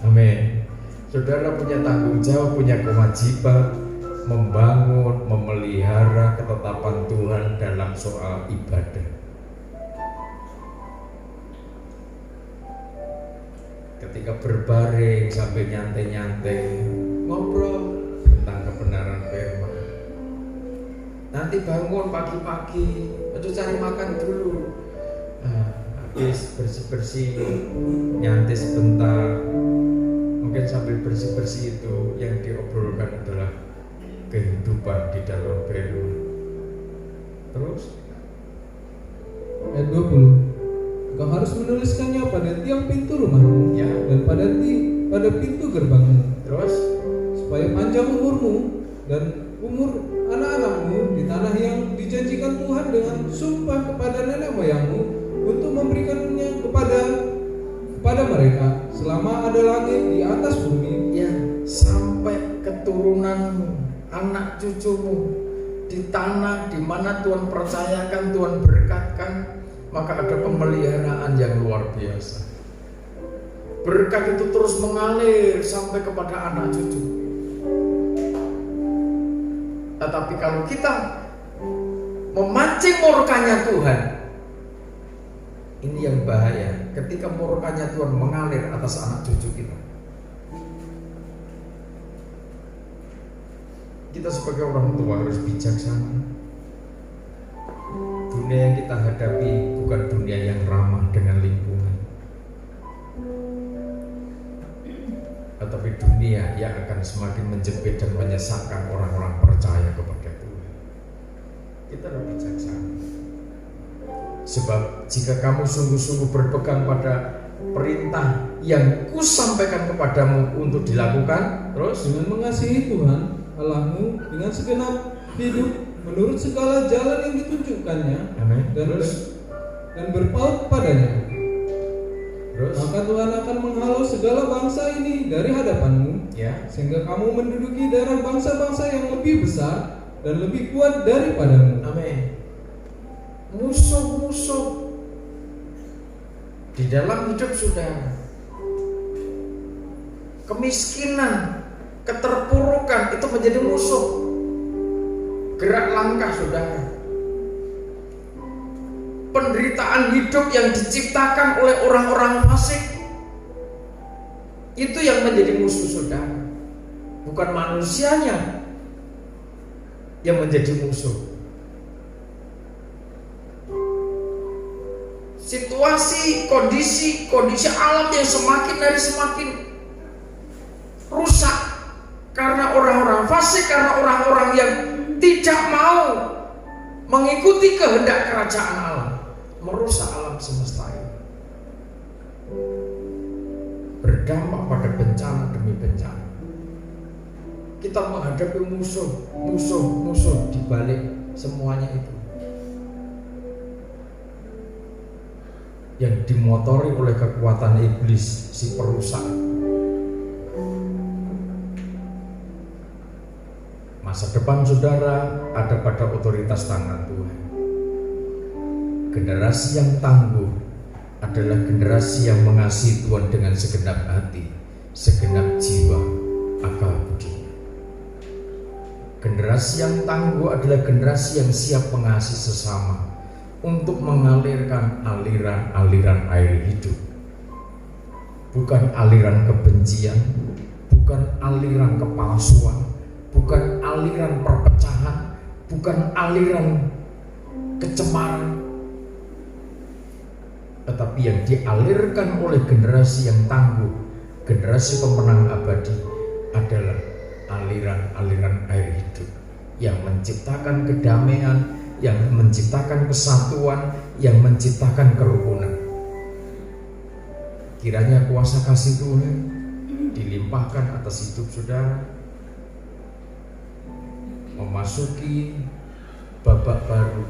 Amin. Saudara punya tanggung jawab, punya kewajiban membangun, memelihara ketetapan Tuhan dalam soal ibadah. Ketika berbaring sambil nyantai-nyantai, ngobrol tentang kebenaran firman. Nanti bangun pagi-pagi, untuk cari makan dulu. Habis bersih-bersih, nyantai sebentar. Mungkin sambil bersih-bersih itu yang diobrolkan adalah kehidupan di dalam firman. Terus ayat 20, engkau harus menuliskannya pada tiang pintu rumahmu, ya, dan pada pintu gerbangmu, terus supaya panjang umurmu dan umur anak-anakmu di tanah yang dijanjikan Tuhan dengan sumpah kepada nenek moyangmu untuk memberikannya kepada mereka selama ada langit di atas bumi, ya, sampai keturunanmu, anak cucumu di tanah di mana Tuhan percayakan, Tuhan berkatkan, maka ada pemeliharaan yang luar biasa. Berkat itu terus mengalir sampai kepada anak cucu. Tetapi kalau kita memancing murkanya Tuhan, ini yang bahaya. Ketika murkanya Tuhan mengalir atas anak cucu kita, kita sebagai orang tua harus bijaksana. dunia yang kita hadapi bukan dunia yang ramah dengan lingkungan, tetapi dunia yang akan semakin menjepit dan menyesatkan orang-orang percaya kepada Tuhan. Kita harus bijaksana. Sebab jika kamu sungguh-sungguh berpegang pada perintah yang kusampaikan kepadamu untuk dilakukan, terus dengan mengasihi Tuhan Allahmu dengan segenap hidup menurut segala jalan yang ditunjukkannya, amin, dan berpaut padanya, terus maka Tuhan akan menghalau segala bangsa ini dari hadapanmu, ya, sehingga kamu menduduki daerah bangsa-bangsa yang lebih besar dan lebih kuat daripadamu. amin. Musuh-musuh di dalam hidup saudara, kemiskinan, keterpurukan itu menjadi musuh gerak langkah saudara. Penderitaan hidup yang diciptakan oleh orang-orang fasik itu yang menjadi musuh saudara, bukan manusianya yang menjadi musuh. Situasi, kondisi alam yang semakin dari semakin rusak karena orang-orang fasik, karena orang-orang yang tidak mau mengikuti kehendak kerajaan Allah, merusak alam semesta ini, berdampak pada bencana demi bencana. Kita menghadapi musuh di balik semuanya itu, yang dimotori oleh kekuatan iblis, si perusak. Masa depan saudara ada pada otoritas tangan Tuhan. Generasi yang tangguh adalah generasi yang mengasihi Tuhan dengan segenap hati, segenap jiwa, akal budi. Generasi yang tangguh adalah generasi yang siap mengasihi sesama untuk mengalirkan aliran-aliran air hidup, bukan aliran kebencian, bukan aliran kepalsuan, bukan aliran perpecahan, bukan aliran kecemaran, tetapi yang dialirkan oleh generasi yang tangguh, generasi pemenang abadi adalah aliran-aliran air hidup yang menciptakan kedamaian, yang menciptakan kesatuan, yang menciptakan kerukunan. Kiranya kuasa kasih Tuhan dilimpahkan atas hidup saudara, memasuki babak baru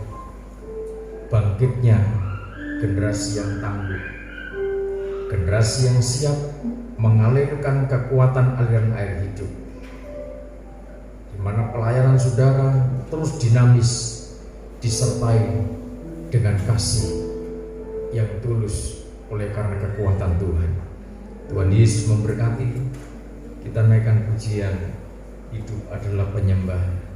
bangkitnya generasi yang tangguh, generasi yang siap mengalirkan kekuatan aliran air hidup, di mana pelayanan saudara terus dinamis, disertai dengan kasih yang tulus oleh karena kekuatan Tuhan. Tuhan Yesus memberkati. Kita naikkan pujian Hidup Adalah Penyembahan.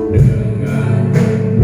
Dengan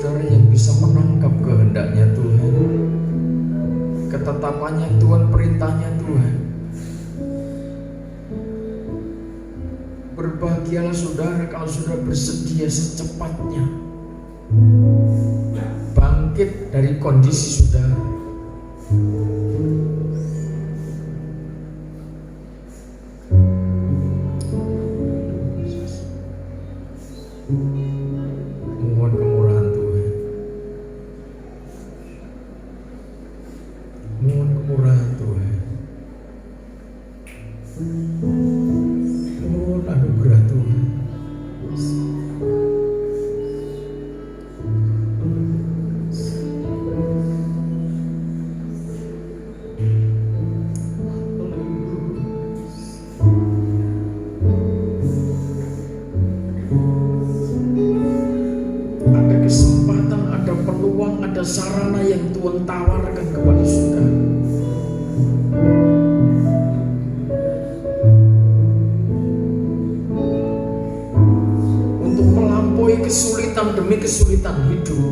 saudara yang bisa menangkap kehendaknya Tuhan, ketetapannya Tuhan, perintahnya Tuhan. Berbahagialah saudara kalau saudara bersedia secepatnya bangkit dari kondisi saudara. Mohon kemurahan Tuhan, mohon kemurahan Tuhan, mohon anugerah Tuhan. Ada kesempatan, ada peluang, ada sarana yang Tuhan tawarkan kepada saudara. Untuk melampaui kesulitan demi kesulitan hidup.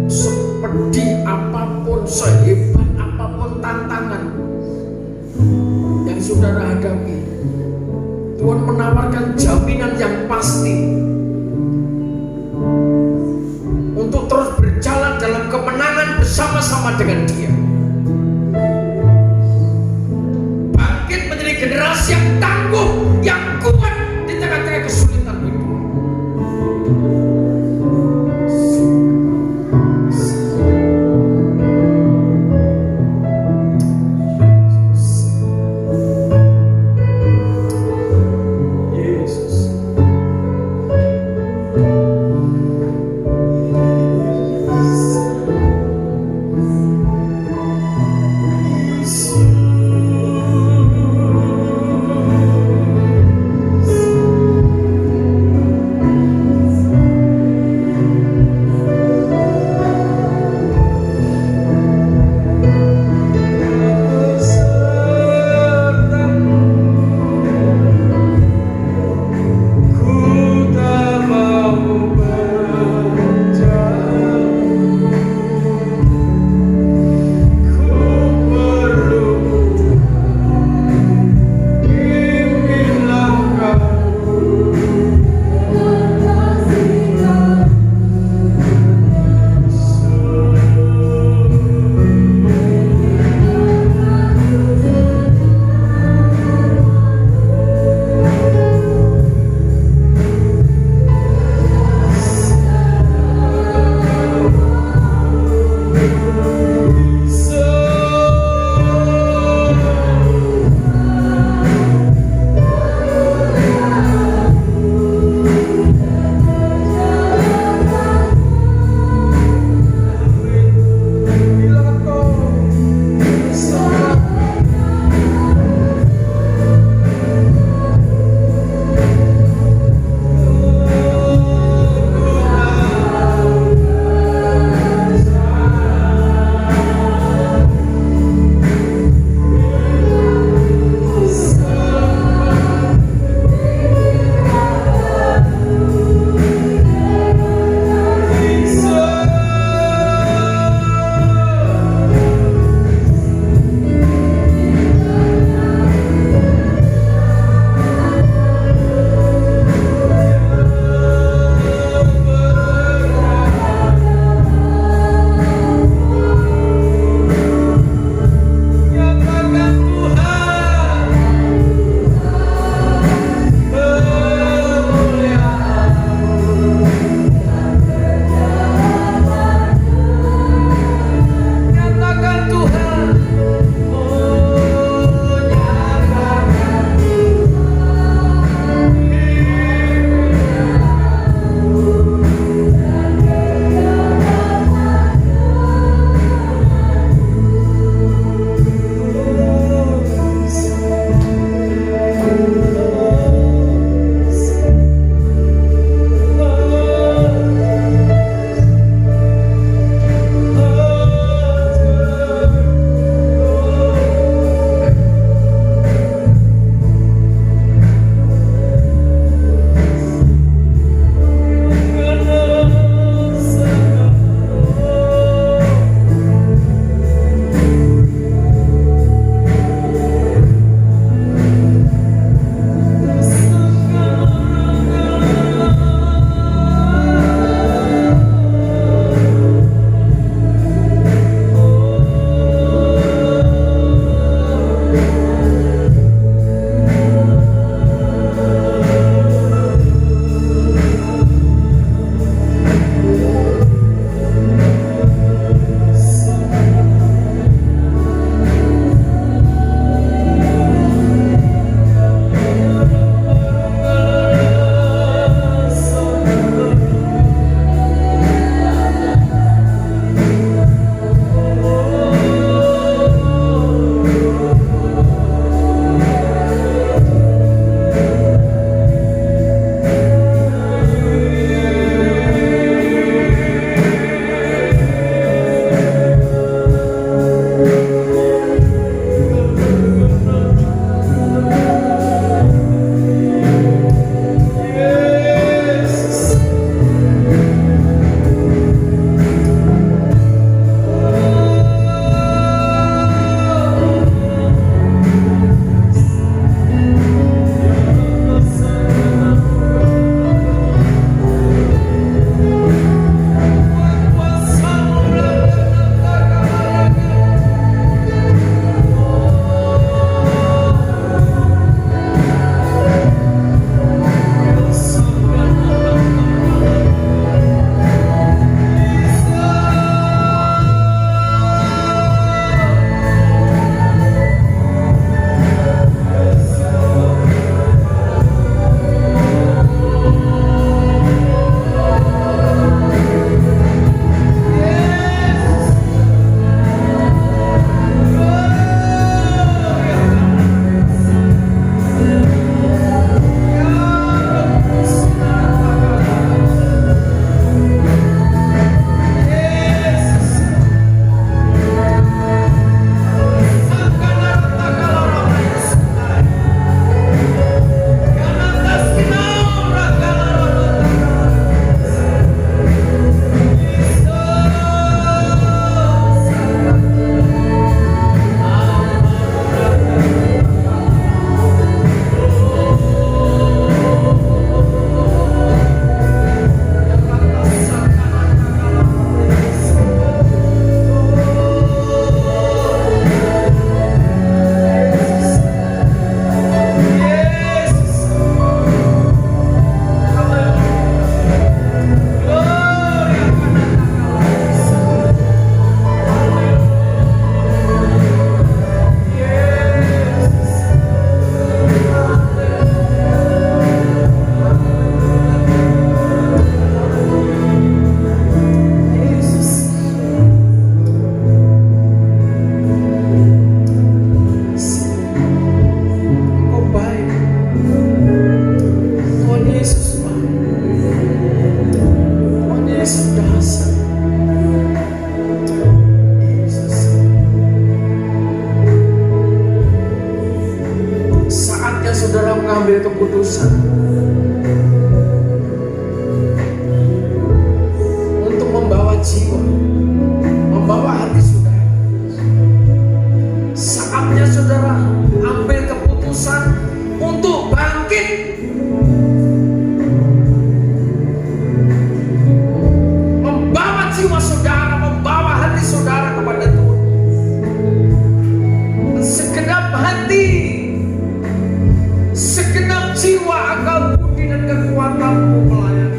Sepedih apapun, sehebat apapun tantangan yang saudara hadapi, Tuhan menawarkan jaminan yang pasti untuk terus berjalan dalam kemenangan bersama-sama dengan Dia. Bangkit menjadi generasi yang tangguh, yang kuat di tengah-tengah kesulitan hidup. mengambil keputusan untuk membawa jiwa, membawa hati saudara. Saatnya saudara ambil keputusan untuk bangkit, membawa jiwa saudara, membawa hati saudara kepada Tuhan. Segenap hati, segenap jiwa, akal budi dan kekuatanmu melayani.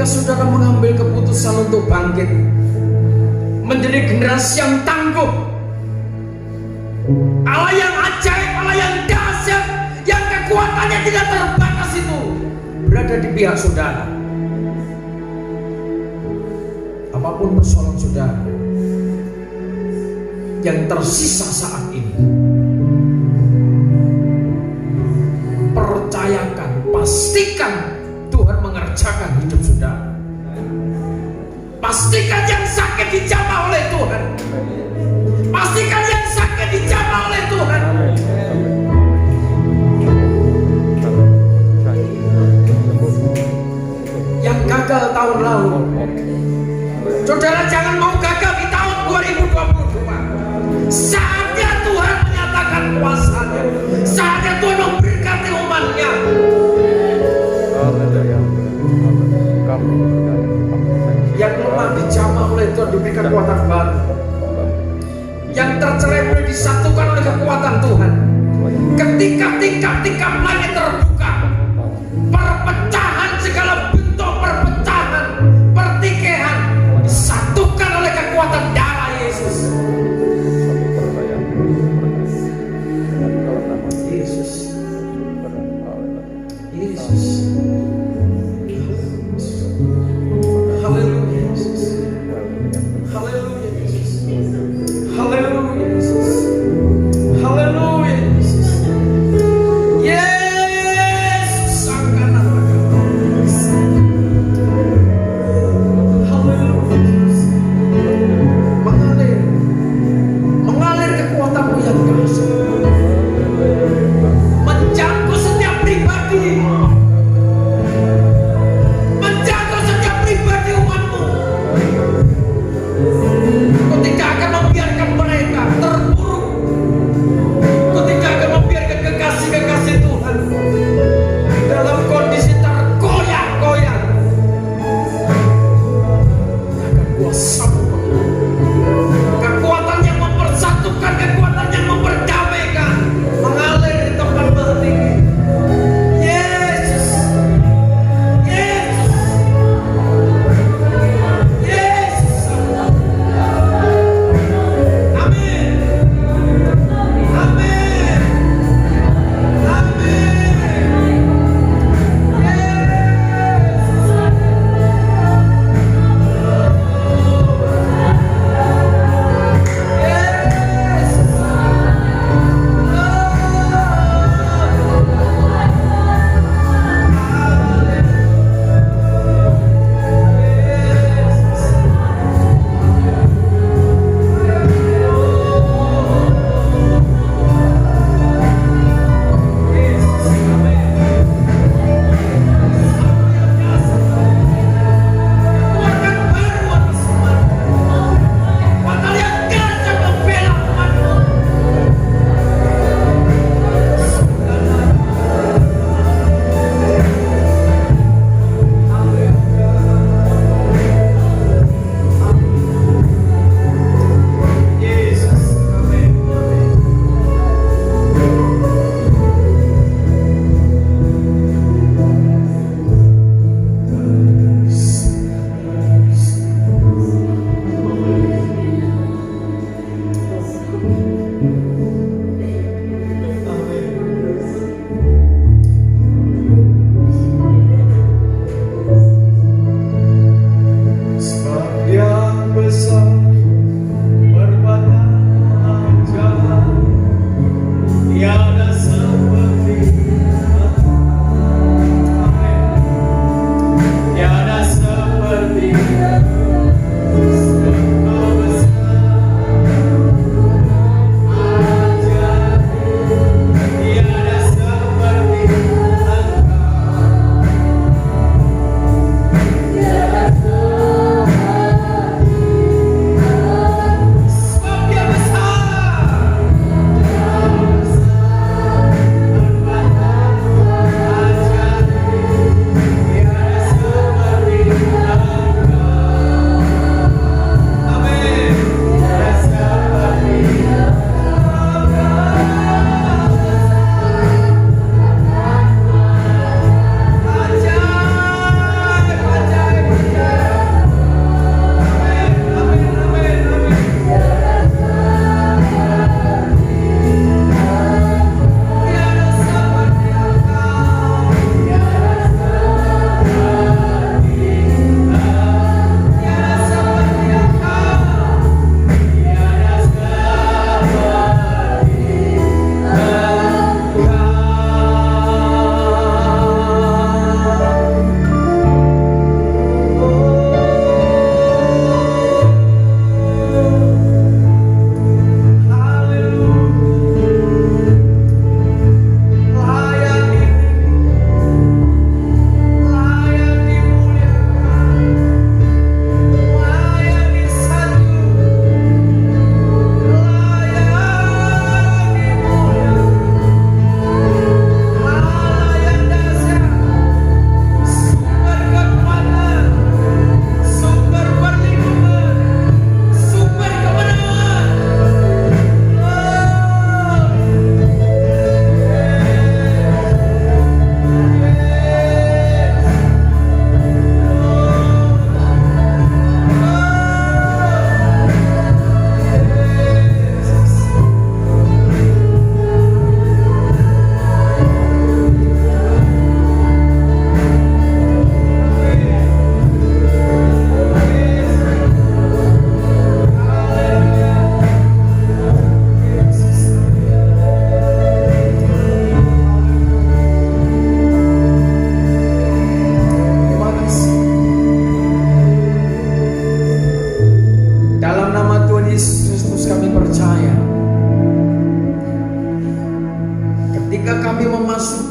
Saudara mengambil keputusan untuk bangkit menjadi generasi yang tangguh, Allah yang ajaib, Allah yang dahsyat, yang kekuatannya tidak terbatas itu berada di pihak saudara. Apapun persoalan saudara yang tersisa saat ini, percayakan, pastikan Tuhan mengerjakan hidup saudara. Pastikan yang sakit dijamah oleh Tuhan. Pastikan yang sakit dijamah oleh Tuhan. Yang gagal tahun lalu, saudara jangan mau gagal di tahun 2022. Saatnya Tuhan menyatakan kuasa-Nya. Saatnya Tuhan memberkati umat-Nya. Yang lemah dijamah oleh Tuhan, diberikan kekuatan baru. Yang tercerai boleh disatukan oleh kekuatan Tuhan. Ketika tingkap-tingkap langit terbuka, perpecahan, segala bentuk perpecahan, pertikaian disatukan oleh kekuatan darah Yesus. Yesus. Yesus. Haleluya Yesus. Haleluya Yesus. Haleluya Yesus. Haleluya Yesus. Yesus akan haleluya Yesus. Mengalir kekuatanmu yang dahsyat, menjangkau setiap pribadi,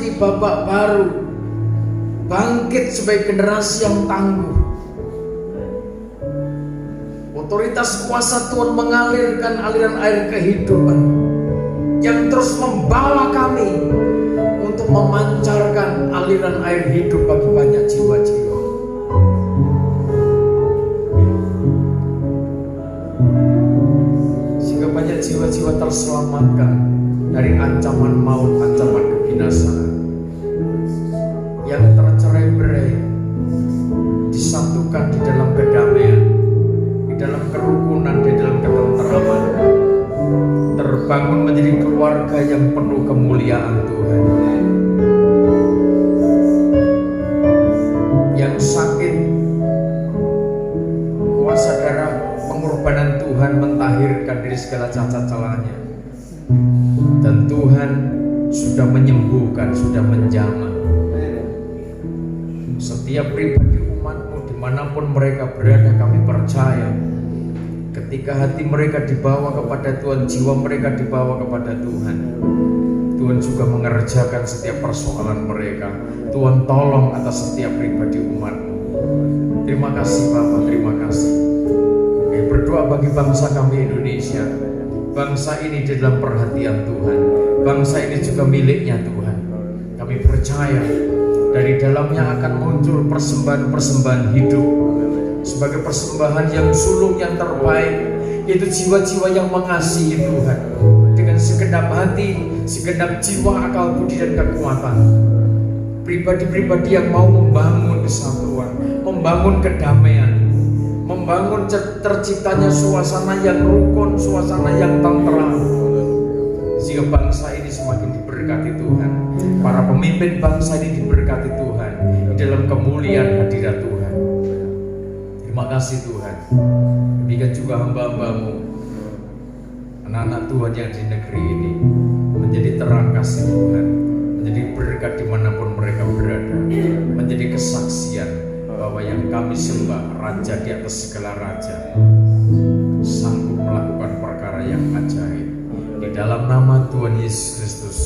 seperti babak baru, bangkit sebagai generasi yang tangguh. Otoritas kuasa Tuhan mengalirkan aliran air kehidupan yang terus membawa kami untuk memancarkan aliran air hidup bagi banyak jiwa-jiwa. Sehingga banyak jiwa-jiwa terselamatkan dari ancaman maut, ancaman kebinasaan. Yang tercerai-berai disatukan di dalam kedamaian, di dalam kerukunan, di dalam ketenteraman, terbangun menjadi keluarga yang penuh kemuliaan Tuhan. Yang sakit, kuasa darah pengorbanan Tuhan mentahirkan dari segala cacat celahnya, dan Tuhan sudah menyembuhkan, sudah menjamah setiap pribadi umat-Mu dimanapun mereka berada. Kami percaya ketika hati mereka dibawa kepada Tuhan, jiwa mereka dibawa kepada Tuhan, Tuhan juga mengerjakan setiap persoalan mereka. Tuhan tolong atas setiap pribadi umat-Mu. Terima kasih Bapa, terima kasih. Kami berdoa bagi bangsa kami Indonesia. Bangsa ini di dalam perhatian Tuhan. Bangsa ini juga miliknya Tuhan. Kami percaya dari dalamnya akan muncul persembahan-persembahan hidup sebagai persembahan yang sulung, yang terbaik, yaitu jiwa-jiwa yang mengasihi Tuhan dengan segenap hati, segenap jiwa, akal, budi, dan kekuatan. Pribadi-pribadi yang mau membangun kesatuan, membangun kedamaian, membangun terciptanya suasana yang rukun, suasana yang tenteram, sehingga bangsa ini semakin diberkati Tuhan. Para pemimpin bangsa ini diberkati Tuhan di dalam kemuliaan hadirat Tuhan. Terima kasih Tuhan. Demikian juga hamba-hamba-Mu, anak-anak Tuhan yang di negeri ini, menjadi terang kasih Tuhan, menjadi berkat dimanapun mereka berada, menjadi kesaksian bahwa yang kami sembah Raja di atas segala raja, sanggup melakukan perkara yang ajaib. Di dalam nama Tuhan Yesus Kristus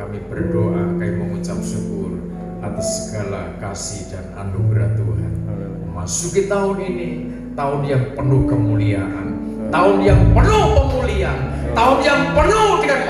kami berdoa, kami mengucap syukur atas segala kasih dan anugerah Tuhan. Memasuki tahun ini, tahun yang penuh kemuliaan, tahun yang penuh pemulihan, tahun yang penuh dengan